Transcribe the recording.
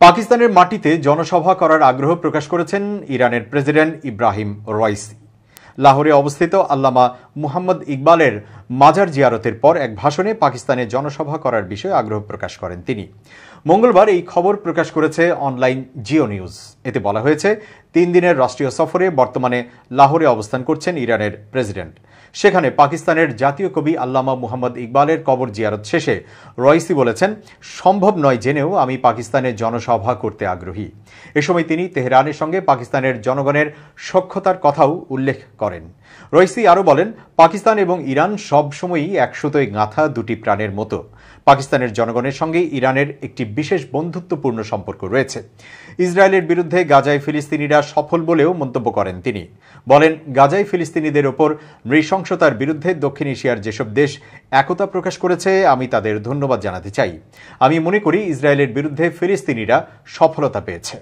পাকিস্তানের মাটিতে জনসভা করার আগ্রহ প্রকাশ করেছেন ইরানের প্রেসিডেন্ট ইব্রাহিম রাইসি। লাহোরে অবস্থিত আল্লামা মুহাম্মদ ইকবালের মাজার জিয়ারতের পর এক ভাষণে পাকিস্তানে জনসভা করার বিষয়ে আগ্রহ প্রকাশ করেন তিনি। মঙ্গলবার এই খবর প্রকাশ করেছে অনলাইন জিও নিউজ। এতে বলা হয়েছে, 3 দিনের রাষ্ট্রীয় সফরে বর্তমানে লাহোরে অবস্থান করছেন ইরানের প্রেসিডেন্ট। সেখানে পাকিস্তানের জাতীয় কবি আল্লামা মুহাম্মদ ইকবালের কবর জিয়ারত শেষে রাইসি বলেছেন, সম্ভব নয় জেনেও আমি পাকিস্তানে জনসভা করতে আগ্রহী। এ সময় তিনি তেহরানের সঙ্গে পাকিস্তানের জনগণের সখ্যতার কথাও উল্লেখ করেন। রাইসি আরও বলেন, পাকিস্তান এবং ইরান সবসময়ই এক সুতোয় গাঁথা দুটি প্রাণের মতো। পাকিস্তানের জনগণের সঙ্গে ইরানের একটি বিশেষ বন্ধুত্বপূর্ণ সম্পর্ক রয়েছে। ইসরায়েলের বিরুদ্ধে গাজায় ফিলিস্তিনিরা সফল বলেও মন্তব্য করেন তিনি। বলেন, গাজায় ফিলিস্তিনিদের ওপর নৃশংসতার বিরুদ্ধে দক্ষিণ এশিয়ার যেসব দেশ একতা প্রকাশ করেছে, আমি তাদের ধন্যবাদ জানাতে চাই। আমি মনে করি ইসরায়েলের বিরুদ্ধে ফিলিস্তিনিরা সফলতা পেয়েছে।